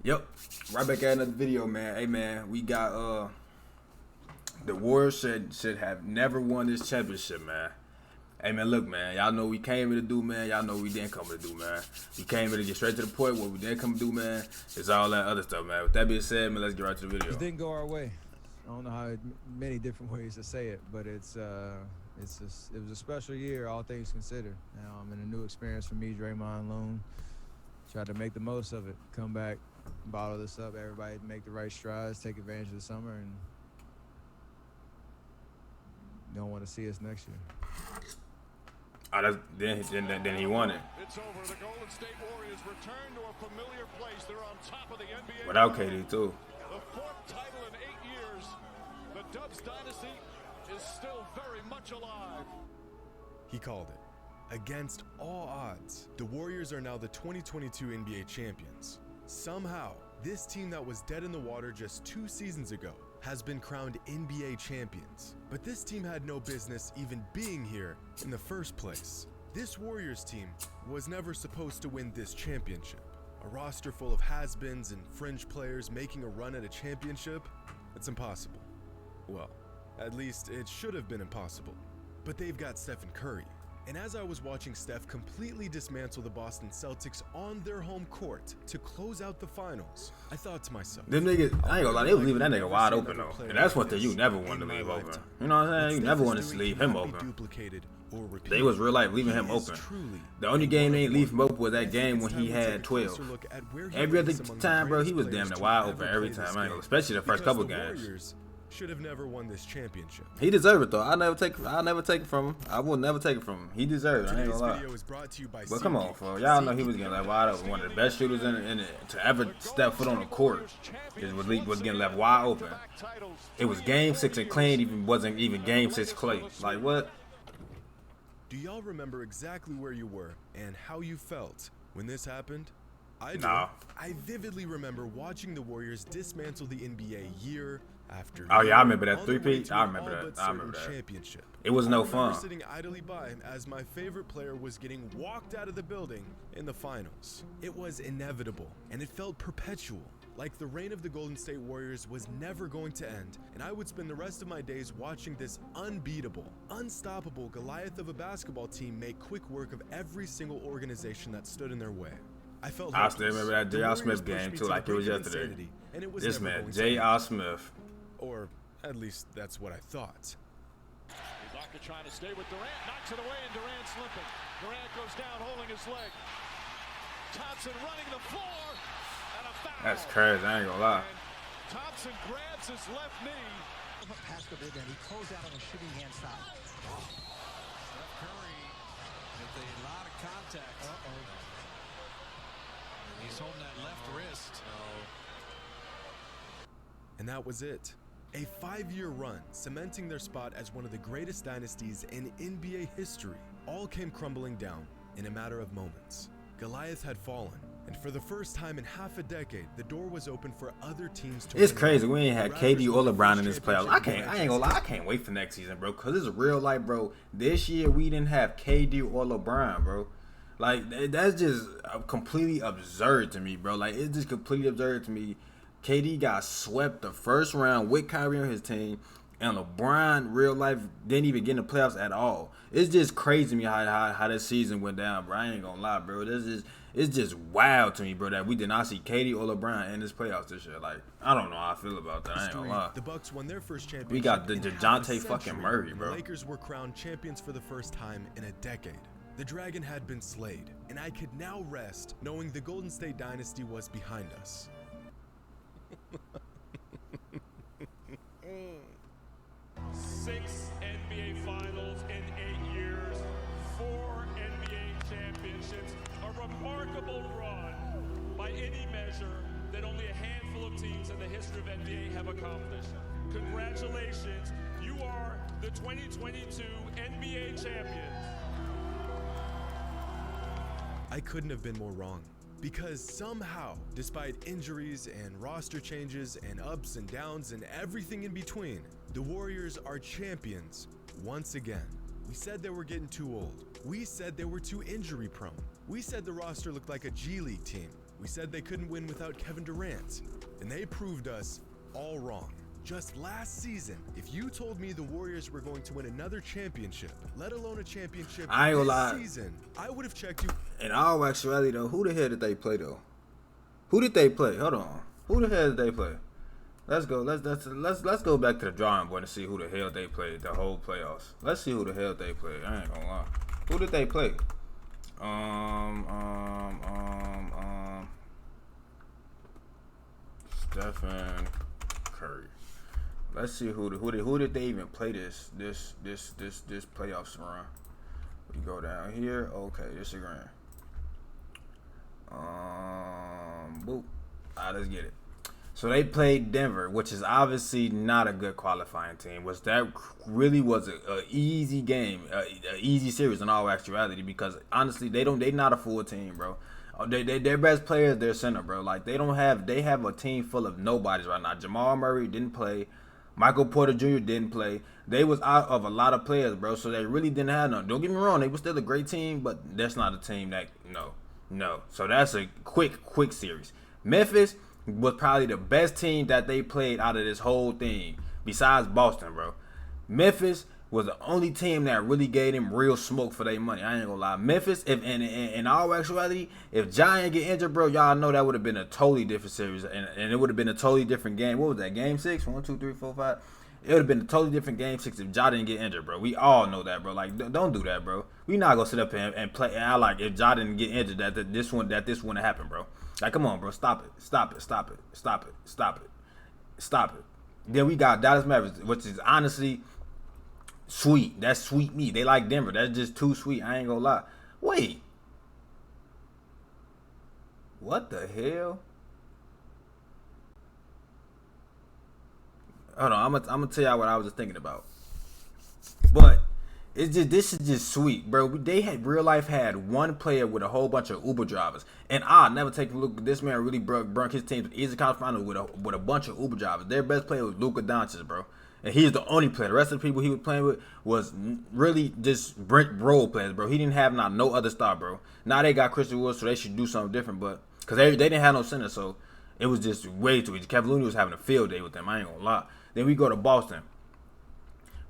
Yep, right back at another video, man. Hey, man, we got the Warriors should have never won this championship, man. Hey, man, look, man, y'all know we came here to do, man. Y'all know we didn't come here to do, man. We came here to get straight to the point. What we didn't come to do, man, is all that other stuff, man. With that being said, man, let's get right to the video. It didn't go our way. I don't know how many different ways to say it, but it was a special year, all things considered. And a new experience for me, Draymond Loon. Tried to make the most of it. Come back, bottle this up. Everybody make the right strides, take advantage of the summer, and don't want to see us next year. Oh, then he won it. It's over. The Golden State Warriors return to a familiar place. They're on top of the NBA. Without KD too. The fourth title in 8 years. The Dubs dynasty is still very much alive. He called it. Against all odds, the Warriors are now the 2022 NBA champions. Somehow, this team that was dead in the water just 2 seasons ago has been crowned NBA champions. But this team had no business even being here in the first place. This Warriors team was never supposed to win this championship. A roster full of has-beens and fringe players making a run at a championship? It's impossible. Well, at least it should have been impossible. But they've got Stephen Curry. And as I was watching Steph completely dismantle the Boston Celtics on their home court to close out the finals, I thought to myself, Them niggas, I ain't gonna lie, they was leaving that nigga wide open though. And that's one thing you never wanted to leave open. You know what I'm saying? You never wanted to leave him open. They was real life leaving him open. The only game they ain't leave him open was that game when he had 12. Every other time, bro, he was damn near wide open every time. I ain't gonna, especially the first couple games. Should have never won this championship. He deserved it though. I'll never take it from him. I will never take it from him. He deserved it. I ain't gonna lie. But come on, bro. Y'all know he was getting left wide open. One of the best shooters to ever step foot on the court was getting left wide open. It was game 6 and Clay wasn't even game 6 Clay. Like what? Do y'all remember exactly where you were and how you felt when this happened? I do. Nah. I vividly remember watching the Warriors dismantle the NBA year after Oh yeah, I remember that on the way 3-peat. to I an remember that. all-but I remember certain that. championship. It was no I remember fun. sitting idly by as my favorite player was getting walked out of the building in the finals. It was inevitable, and it felt perpetual. Like the reign of the Golden State Warriors was never going to end, and I would spend the rest of my days watching this unbeatable, unstoppable Goliath of a basketball team make quick work of every single organization that stood in their way. I still remember that J.R. Smith game too, like it was yesterday. This man, J.R. Smith. Or at least that's what I thought. Ibaka trying to stay with Durant, knocks it away, and Durant's limping. Durant goes down, holding his leg. Thompson running the floor, and a foul. That's crazy. I ain't gonna lie. And Thompson grabs his left knee. Past the big end, he closed out on the shooting hand side. Steph Curry with a lot of contact. He's holding that left wrist. And that was it. A 5-year run, cementing their spot as one of the greatest dynasties in NBA history, all came crumbling down in a matter of moments. Goliath had fallen, and for the first time in half a decade, the door was open for other teams to It's win. crazy. We ain't had KD or LeBron in this playoffs. I ain't gonna lie. I can't wait for next season, bro. Cause it's real life, bro. This year we didn't have KD or LeBron, bro. Like that's just completely absurd to me, bro. Like it's just completely absurd to me. KD got swept the first round with Kyrie on his team, and LeBron, real life, didn't even get in the playoffs at all. It's just crazy to me how this season went down, bro. I ain't gonna lie, bro. It's just wild to me, bro, that we did not see KD or LeBron in this playoffs this year. Like, I don't know how I feel about that. I ain't gonna lie. The Bucks won their first championship. We got the in half DeJounte a fucking century, Murray, and bro. The Lakers were crowned champions for the first time in a decade. The Dragon had been slayed, and I could now rest knowing the Golden State dynasty was behind us. 6 NBA Finals in 8 years, 4 NBA championships, a remarkable run by any measure that only a handful of teams in the history of NBA have accomplished. Congratulations, you are the 2022 NBA champions. I couldn't have been more wrong. Because somehow, despite injuries and roster changes and ups and downs and everything in between, the Warriors are champions once again. We said they were getting too old. We said they were too injury prone. We said the roster looked like a G League team. We said they couldn't win without Kevin Durant, and they proved us all wrong. Just last season, if you told me the Warriors were going to win another championship, let alone a championship I ain't gonna lie. this season, I would have checked you. In all actuality, though, who the hell did they play though? Who did they play? Hold on. Who the hell did they play? Let's go. Let's go back to the drawing board and see who the hell they played the whole playoffs. Let's see who the hell they played. I ain't gonna lie. Who did they play? Stephen Curry. Let's see who did they even play this playoffs run. We go down here. Okay, this is grand. Boop. Let's get it. So they played Denver, which is obviously not a good qualifying team. That really was a easy game, a easy series in all actuality, because honestly they not a full team, bro. Their best player is their center, bro. Like they have a team full of nobodies right now. Jamal Murray didn't play. Michael Porter Jr. didn't play. They was out of a lot of players, bro. So they really didn't have none. Don't get me wrong, they were still a great team, but that's not a team that no. So that's a quick series. Memphis was probably the best team that they played out of this whole thing, besides Boston, bro. Memphis was the only team that really gave them real smoke for their money. I ain't gonna lie. Memphis, if in all actuality, if Giant get injured, bro, y'all know that would have been a totally different series, and it would have been a totally different game. What was that? Game 6? 1, 2, 3, 4, 5. It would have been a totally different game 6 if Ja didn't get injured, bro. We all know that, bro. Like, don't do that, bro. We not gonna sit up and play. And I like if Ja didn't get injured, that this wouldn't happen, bro. Like, come on, bro. Stop it. Then we got Dallas Mavericks, which is honestly sweet. That's sweet meat. They like Denver. That's just too sweet. I ain't gonna lie. Wait. What the hell? Hold on. I'm gonna tell y'all what I was just thinking about. But this is just sweet, bro. They had real life had one player with a whole bunch of Uber drivers, and I'll never take a look. This man really brunk his team to the Eastern Conference Finals with a bunch of Uber drivers. Their best player was Luka Doncic, bro, and he's the only player. The rest of the people he was playing with was really just role players, bro. He didn't have no other star, bro. Now they got Christian Wood, so they should do something different, but because they didn't have no center, so it was just way too easy. Kevin Looney was having a field day with them. I ain't gonna lie. Then we go to Boston.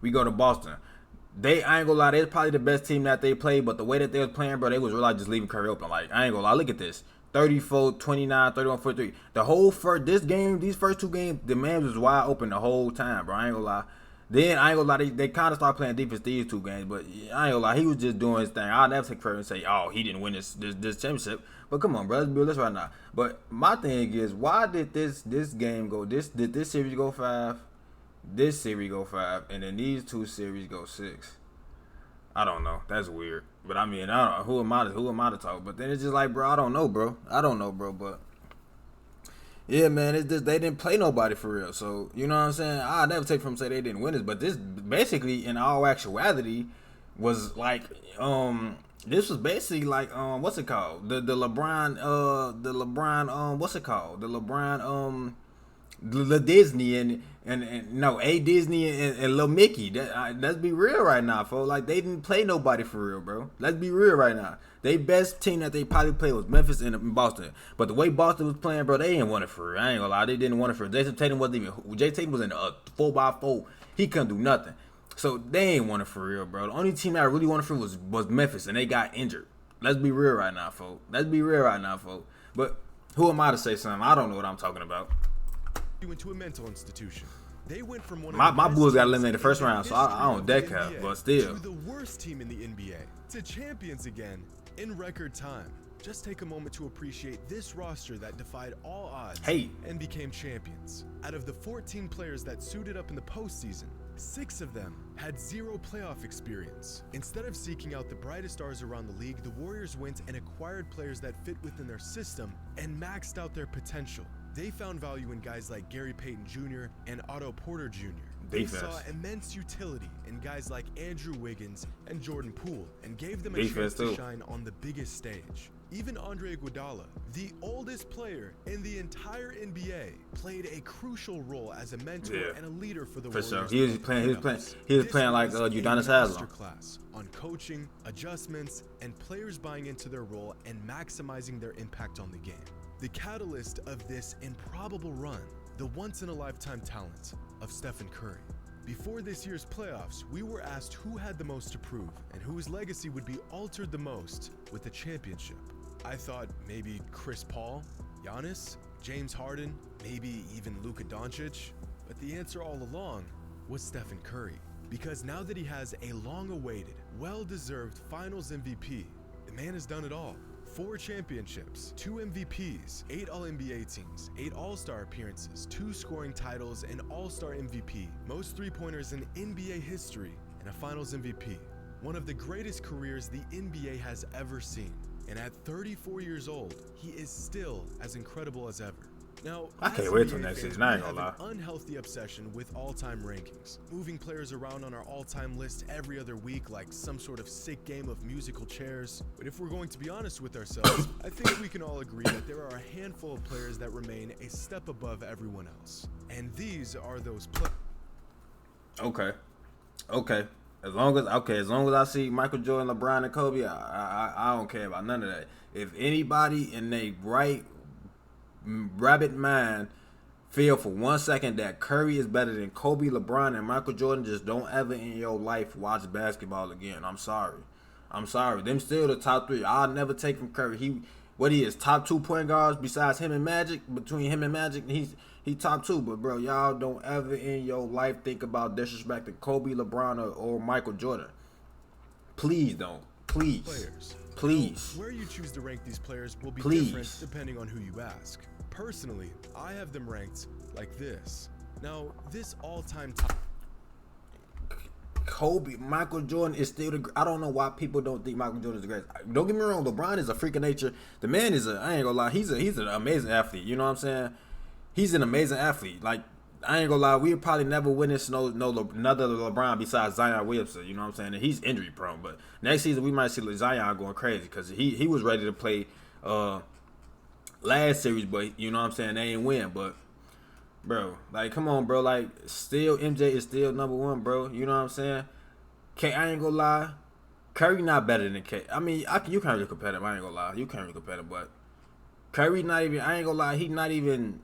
I ain't gonna lie, they're probably the best team that they played, but the way that they was playing, bro, they was really just leaving Curry open. Like, I ain't gonna lie, look at this. 34, 29, 31, 43. The whole these first two games, the man was wide open the whole time, bro. I ain't gonna lie. Then, I ain't gonna lie, they kind of started playing defense these two games, but I ain't gonna lie, he was just doing his thing. I'll never take credit and say, oh, he didn't win this championship. But come on, bro, let's do this right now. But my thing is, why did this game go, did this series go 5? This series go 5, and then these two series go 6. I don't know. That's weird. But I mean, I don't know. Who am I to talk? But then it's just like, bro, I don't know, bro. But yeah, man, it's just they didn't play nobody for real. So you know what I'm saying? I'll never take from say they didn't win this, but this basically, in all actuality, was like this was basically like what's it called? The LeBron what's it called? The Disney and no, A Disney and Lil Mickey. Let's be real right now, folks. Like, they didn't play nobody for real, bro. Let's be real right now. They best team that they probably played was Memphis and Boston. But the way Boston was playing, bro, they didn't want it for real. I ain't gonna lie, they didn't want it for real. Jason Tatum was in a 4x4. He couldn't do nothing. So they ain't want it for real, bro. The only team that really wanted for real was Memphis, and they got injured. Let's be real right now, folks. But who am I to say something? I don't know what I'm talking about. Into a mental institution. They went from one of my Bulls got eliminated the first round, so I don't deck cap, but still. To the worst team in the NBA, to champions again in record time. Just take a moment to appreciate this roster that defied all odds and became champions. Out of the 14 players that suited up in the postseason, 6 of them had 0 playoff experience. Instead of seeking out the brightest stars around the league, the Warriors went and acquired players that fit within their system and maxed out their potential. They found value in guys like Gary Payton Jr. and Otto Porter Jr. They saw immense utility in guys like Andrew Wiggins and Jordan Poole and gave them a chance to shine on the biggest stage. Even Andre Iguodala, the oldest player in the entire NBA, played a crucial role as a mentor and a leader for the Warriors. Sure. He was playing like Udonis Haslem. Class on coaching, adjustments, and players buying into their role and maximizing their impact on the game. the catalyst of this improbable run, the once-in-a-lifetime talent of Stephen Curry. Before this year's playoffs, we were asked who had the most to prove and whose legacy would be altered the most with a championship. I thought maybe Chris Paul, Giannis, James Harden, maybe even Luka Doncic, but the answer all along was Stephen Curry. Because now that he has a long-awaited, well-deserved Finals MVP, the man has done it all. 4 championships, 2 MVPs, 8 All-NBA teams, 8 All-Star appearances, 2 scoring titles, an All-Star MVP, most three-pointers in NBA history, and a Finals MVP. One of the greatest careers the NBA has ever seen. And at 34 years old, he is still as incredible as ever. Now, I can't wait till next season. I ain't gonna lie. An unhealthy obsession with all-time rankings, moving players around on our all-time list every other week like some sort of sick game of musical chairs. But if we're going to be honest with ourselves, I think we can all agree that there are a handful of players that remain a step above everyone else. And these are those players. Okay. As long as I see Michael Jordan, LeBron, and Kobe, I don't care about none of that. If anybody in their right rabbit mind feel for 1 second that Curry is better than Kobe, LeBron, and Michael Jordan, just don't ever in your life watch basketball again. I'm sorry. Them still the top 3. I'll never take from Curry. He is top 2 point guards besides him and Magic. Between him and Magic, he top 2. But bro, y'all don't ever in your life think about disrespecting Kobe, LeBron, or Michael Jordan. Please don't. Please. Where you choose to rank these players will be Please. different depending on who you ask. Personally, I have them ranked like this. Now, this all-time top Kobe, Michael Jordan is still I don't know why people don't think Michael Jordan is the greatest. Don't get me wrong, LeBron is a freak of nature. The man is I ain't gonna lie, he's an amazing athlete. You know what I'm saying? He's an amazing athlete. Like, I ain't gonna lie, we'll probably never witness another LeBron besides Zion Williamson. You know what I'm saying? And he's injury prone. But next season we might see Zion going crazy because he was ready to play last series, but you know what I'm saying, they ain't win. But bro, like, come on, bro, like, still MJ is still number 1, bro. You know what I'm saying? I ain't gonna lie, Curry not better than K. I mean, you can't really compare him. I ain't gonna lie, you can't really compare him, but Curry not even. I ain't gonna lie, he not even.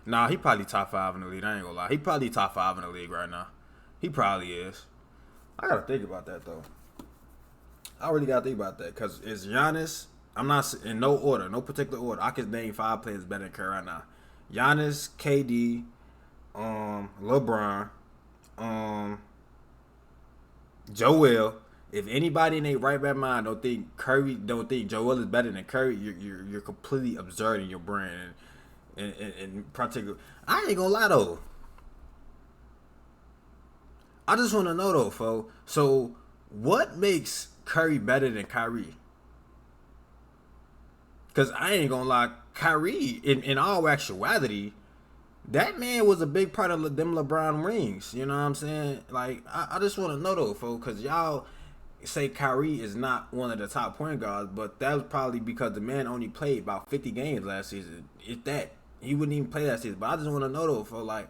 Nah, he probably top 5 in the league. I ain't gonna lie, he probably top 5 in the league right now. He probably is. I gotta think about that though. I really gotta think about that because it's Giannis. I'm not in no order, no particular order. I can name 5 players better than Curry right now. Giannis, KD, LeBron, Joel. If anybody in their right mind don't think Joel is better than Curry, you're completely absurd in your brain. And in particular, I ain't gonna lie though. I just want to know though, folks. So, what makes Curry better than Kyrie? Because I ain't gonna lie, Kyrie, in all actuality, that man was a big part of them LeBron rings. You know what I'm saying? Like, I just want to know though, folks, because y'all say Kyrie is not one of the top point guards, but that was probably because the man only played about 50 games last season. If that, he wouldn't even play that season. But I just want to know though, folks, like,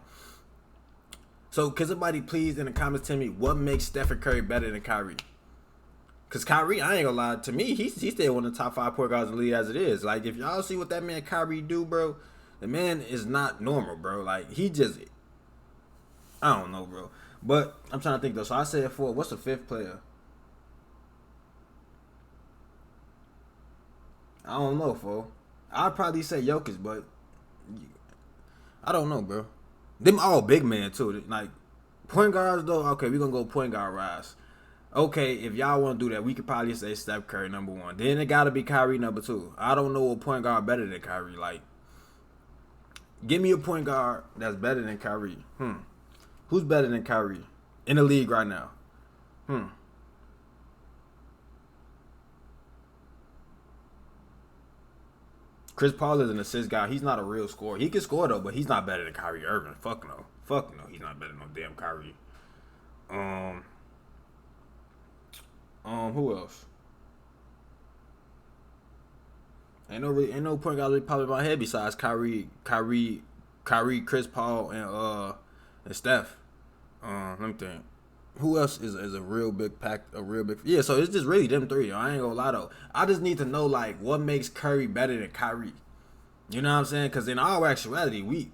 so can somebody please in the comments tell me what makes Stephen Curry better than Kyrie? Because Kyrie, I ain't gonna lie, to me, he's still one of the top 5 point guards in the league as it is. Like, if y'all see what that man Kyrie do, bro, the man is not normal, bro. Like, he just, I don't know, bro. But I'm trying to think, though. So I said 4. What's the 5th player? I don't know, fool. I'd probably say Jokic, but I don't know, bro. Them all big men, too. Like, point guards, though, okay, we're going to go point guard rise. Okay, if y'all want to do that, we could probably say Steph Curry number 1. Then it got to be Kyrie number 2. I don't know a point guard better than Kyrie. Like, give me a point guard that's better than Kyrie. Who's better than Kyrie in the league right now? Chris Paul is an assist guy. He's not a real scorer. He can score, though, but he's not better than Kyrie Irving. Fuck no. He's not better than no damn Kyrie. Who else? Ain't no point guard really popping in my head besides Kyrie, Chris Paul, and Steph. Let me think. Who else is a real big pack? Yeah. So it's just really them three. I ain't gonna lie though. I just need to know like what makes Curry better than Kyrie. You know what I'm saying? Because in all actuality,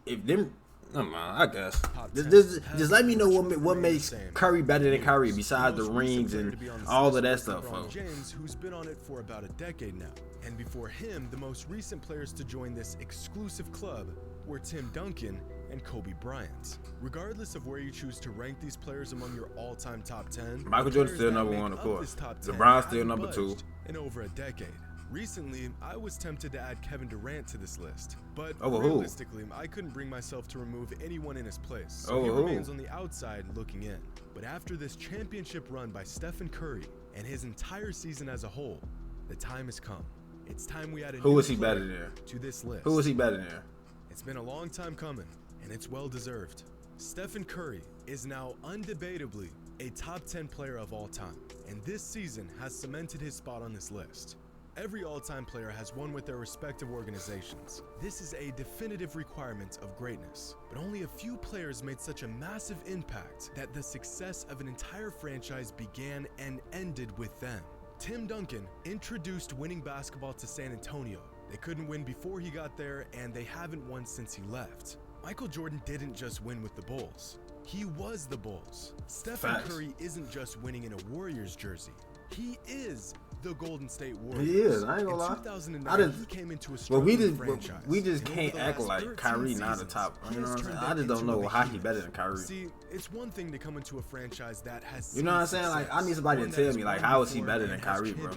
I guess. Just let me know what makes Curry better than Kyrie besides the rings and all of that stuff. LeBron James, who's been on it for about a decade now. And before him, the most recent players to join this exclusive club were Tim Duncan and Kobe Bryant. Regardless of where you choose to rank these players among your all-time top 10, Michael Jordan's still number one, of course. LeBron's still number 2. In over a decade. Recently, I was tempted to add Kevin Durant to this list, but Over realistically, I couldn't bring myself to remove anyone in his place, so he Over who? remains on the outside looking in. But after this championship run by Stephen Curry and his entire season as a whole, the time has come. It's time we add a Who new was he player better than? to this list. Who was he better than? It's been a long time coming, and it's well deserved. Stephen Curry is now undebatably a top 10 player of all time, and this season has cemented his spot on this list. Every all-time player has won with their respective organizations. This is a definitive requirement of greatness, but only a few players made such a massive impact that the success of an entire franchise began and ended with them. Tim Duncan introduced winning basketball to San Antonio. They couldn't win before he got there, and they haven't won since he left. Michael Jordan didn't just win with the Bulls. He was the Bulls. Stephen Curry isn't just winning in a Warriors jersey. He is the Golden State Warriors. He is. I ain't gonna lie. In 2009, he came into a strong franchise. We just And can't over the act last like 13 Kyrie not a seasons, top. he You know has what I'm saying? turned I that just don't into know a how he behemoth. better than Kyrie. See, it's one thing to come into a franchise that has You know what I'm saying? Like, I need somebody to tell me, like, how is he better than Kyrie, bro?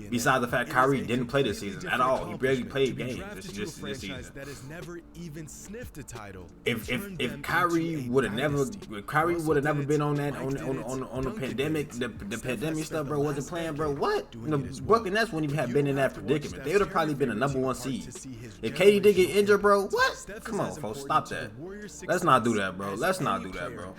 Besides the fact Kyrie didn't play this season at all. He barely played games this season. That has never even sniffed a title. If Kyrie would have never been on that on the pandemic, the pandemic stuff, bro, wasn't playing, bro. What? The Brooklyn Nets wouldn't even have been in that predicament. They would have probably been a number 1 seed. If KD did get injured, bro, what? Come on, folks, stop that. Let's not do that, bro. Let's not do that, bro.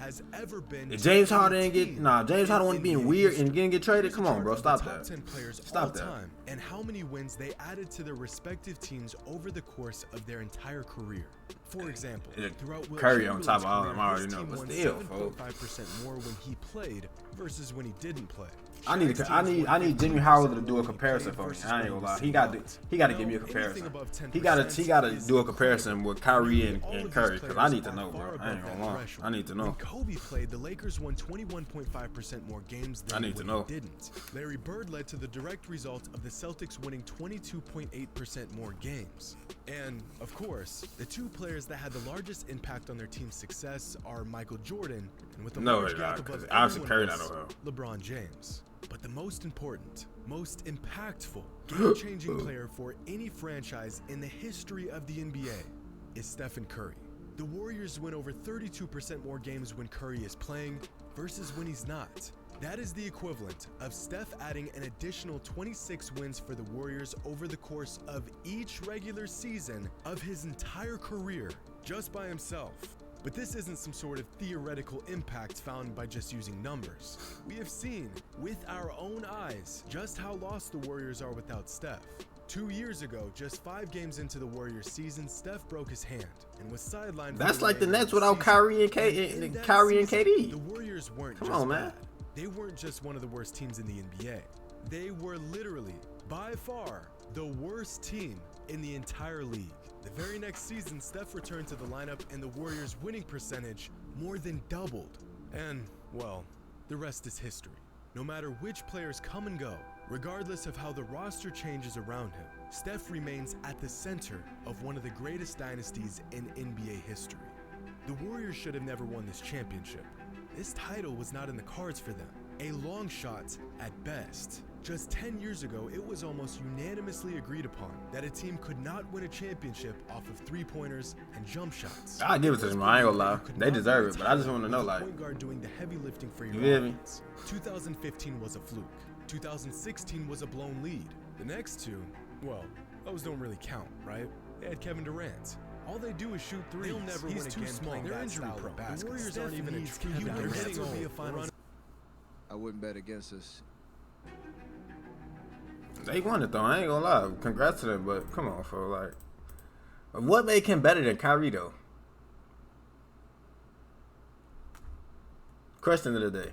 If James Harden James Harden wasn't being weird and didn't get traded. Come on, bro, stop that. Stop that. And how many wins they added to their respective teams over the course of their entire career. For example, throughout Will Curry on top of all Chamberlain's of them, I already career, know, his but team still, won folks. 7.5% more when he played versus when he didn't play. I need Jimmy Howard to do a comparison for me. I ain't gonna lie. He got to give me a comparison. He got to do a comparison with Kyrie and Curry, because I need to know, bro. I ain't gonna lie. I need to know. When Kobe played, the Lakers won 21.5% more games than when he didn't. Larry Bird led to the direct result of the Celtics winning 22.8% more games. And, of course, the two players that had the largest impact on their team's success are Michael Jordan, and with a large gap above everyone else, LeBron James. But the most important, most impactful, game-changing player for any franchise in the history of the NBA is Stephen Curry. The Warriors win over 32% more games when Curry is playing versus when he's not. That is the equivalent of Steph adding an additional 26 wins for the Warriors over the course of each regular season of his entire career, just by himself. But this isn't some sort of theoretical impact found by just using numbers. We have seen, with our own eyes, just how lost the Warriors are without Steph. 2 years ago, just 5 games into the Warriors season, Steph broke his hand and was sidelined. That's like the Nets without Kyrie and KD. The Warriors weren't Come just on, man. bad. They weren't just one of the worst teams in the NBA. They were literally, by far, the worst team in the entire league. The very next season, Steph returned to the lineup and the Warriors' winning percentage more than doubled. And, well, the rest is history. No matter which players come and go, regardless of how the roster changes around him, Steph remains at the center of one of the greatest dynasties in NBA history. The Warriors should have never won this championship. This title was not in the cards for them. A long shot at best. Just 10 years ago, it was almost unanimously agreed upon that a team could not win a championship off of three-pointers and jump shots. I give it to them. I ain't gonna lie. They deserve it, but I just want to know, like, point guard doing the heavy lifting for your you feel me? offense. 2015 was a fluke. 2016 was a blown lead. The next two, well, those don't really count, right? They had Kevin Durant. All they do is shoot threes. They'll never win too again small. They're injury prone. The Warriors aren't even a true unit. They're getting old. I wouldn't bet against us. They won it though. I ain't gonna lie. Congrats to them, but come on, bro. Like, what made him better than Kyrie though? Question of the day.